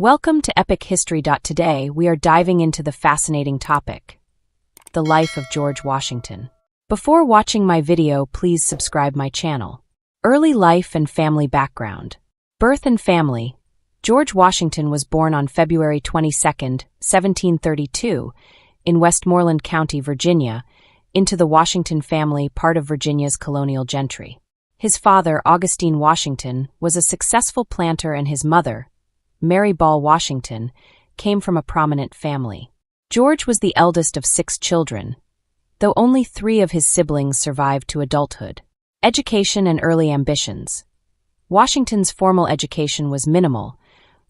Welcome to Epic History. Today, we are diving into the fascinating topic, the life of George Washington. Before watching my video, please subscribe my channel. Early life and family background. Birth and family. George Washington was born on February 22, 1732, in Westmoreland County, Virginia, into the Washington family, part of Virginia's colonial gentry. His father, Augustine Washington, was a successful planter, and his mother, Mary Ball Washington, came from a prominent family. George was the eldest of 6 children, though only 3 of his siblings survived to adulthood. Education and early ambitions. Washington's formal education was minimal,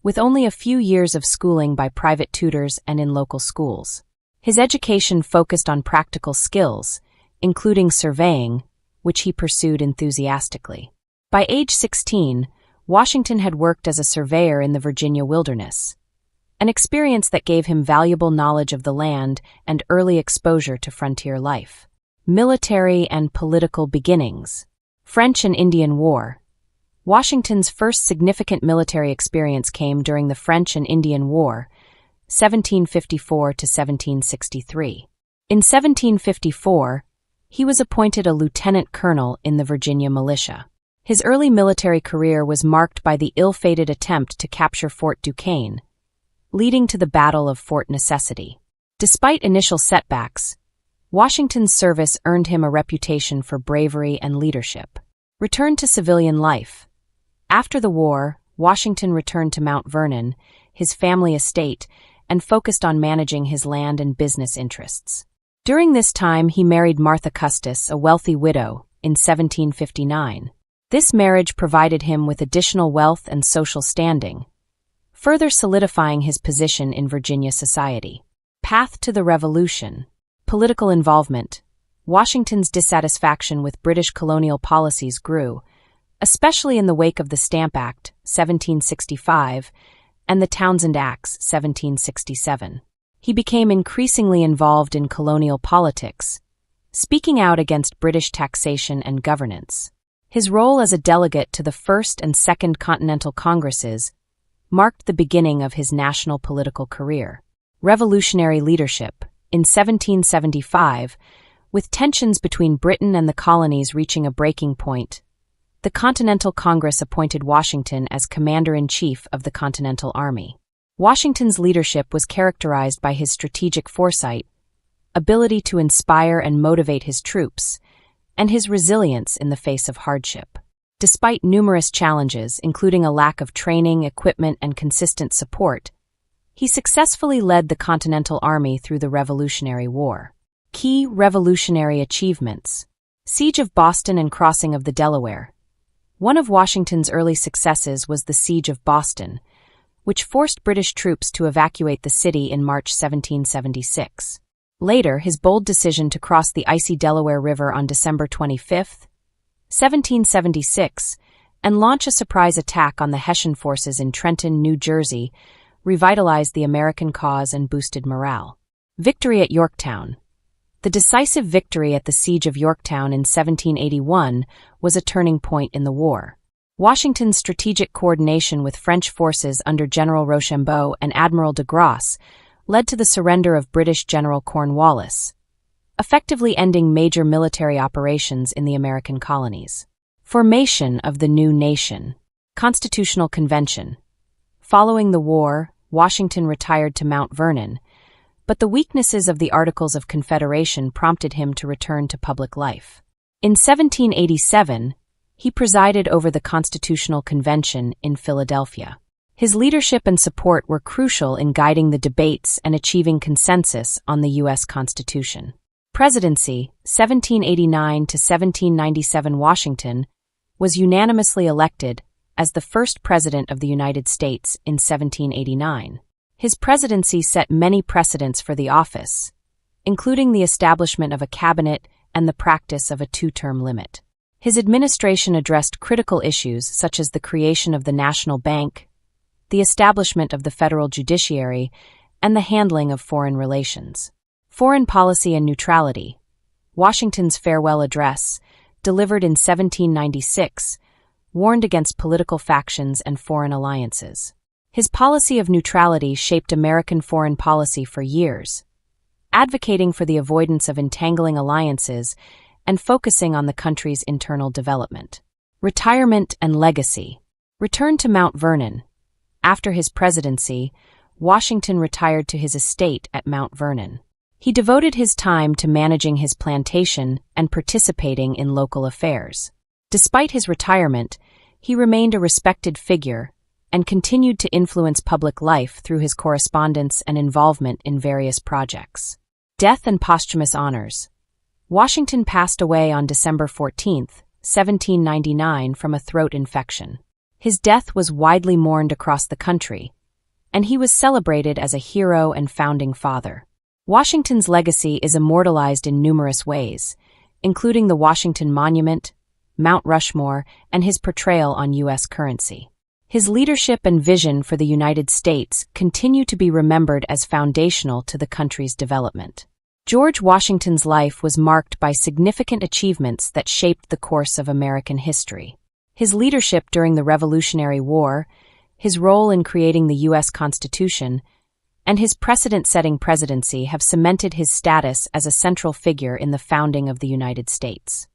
with only a few years of schooling by private tutors and in local schools. His education focused on practical skills, including surveying, which he pursued enthusiastically. By age 16, Washington had worked as a surveyor in the Virginia wilderness, an experience that gave him valuable knowledge of the land and early exposure to frontier life. Military and political beginnings. French and Indian War. Washington's first significant military experience came during the French and Indian War, 1754 to 1763. In 1754, he was appointed a lieutenant colonel in the Virginia militia. His early military career was marked by the ill-fated attempt to capture Fort Duquesne, leading to the Battle of Fort Necessity. Despite initial setbacks, Washington's service earned him a reputation for bravery and leadership. Return to civilian life. After the war, Washington returned to Mount Vernon, his family estate, and focused on managing his land and business interests. During this time, he married Martha Custis, a wealthy widow, in 1759. This marriage provided him with additional wealth and social standing, further solidifying his position in Virginia society. Path to the Revolution. Political involvement. Washington's dissatisfaction with British colonial policies grew, especially in the wake of the Stamp Act, 1765, and the Townshend Acts, 1767. He became increasingly involved in colonial politics, speaking out against British taxation and governance. His role as a delegate to the First and Second Continental Congresses marked the beginning of his national political career. Revolutionary leadership. In 1775, with tensions between Britain and the colonies reaching a breaking point, the Continental Congress appointed Washington as Commander-in-Chief of the Continental Army. Washington's leadership was characterized by his strategic foresight, ability to inspire and motivate his troops, and his resilience in the face of hardship. Despite numerous challenges, including a lack of training, equipment, and consistent support, he successfully led the Continental Army through the Revolutionary War. Key revolutionary achievements. Siege of Boston and crossing of the Delaware. One of Washington's early successes was the Siege of Boston, which forced British troops to evacuate the city in March 1776. Later, his bold decision to cross the icy Delaware River on December 25, 1776, and launch a surprise attack on the Hessian forces in Trenton, New Jersey, revitalized the American cause and boosted morale. Victory at Yorktown. The decisive victory at the Siege of Yorktown in 1781 was a turning point in the war. Washington's strategic coordination with French forces under General Rochambeau and Admiral de Grasse led to the surrender of British General Cornwallis, effectively ending major military operations in the American colonies. Formation of the new nation. Constitutional Convention. Following the war, Washington retired to Mount Vernon, but the weaknesses of the Articles of Confederation prompted him to return to public life. In 1787, he presided over the Constitutional Convention in Philadelphia. His leadership and support were crucial in guiding the debates and achieving consensus on the U.S. Constitution. Presidency, 1789 to 1797. Washington was unanimously elected as the first president of the United States in 1789. His presidency set many precedents for the office, including the establishment of a cabinet and the practice of a 2-term limit. His administration addressed critical issues such as the creation of the National Bank, the establishment of the federal judiciary, and the handling of foreign relations. Foreign policy and neutrality. Washington's farewell address, delivered in 1796, warned against political factions and foreign alliances. His policy of neutrality shaped American foreign policy for years, advocating for the avoidance of entangling alliances and focusing on the country's internal development. Retirement and legacy. Returned to Mount Vernon. After his presidency, Washington retired to his estate at Mount Vernon. He devoted his time to managing his plantation and participating in local affairs. Despite his retirement, he remained a respected figure and continued to influence public life through his correspondence and involvement in various projects. Death and posthumous honors. Washington passed away on December 14, 1799, from a throat infection. His death was widely mourned across the country, and he was celebrated as a hero and founding father. Washington's legacy is immortalized in numerous ways, including the Washington Monument, Mount Rushmore, and his portrayal on U.S. currency. His leadership and vision for the United States continue to be remembered as foundational to the country's development. George Washington's life was marked by significant achievements that shaped the course of American history. His leadership during the Revolutionary War, his role in creating the U.S. Constitution, and his precedent-setting presidency have cemented his status as a central figure in the founding of the United States.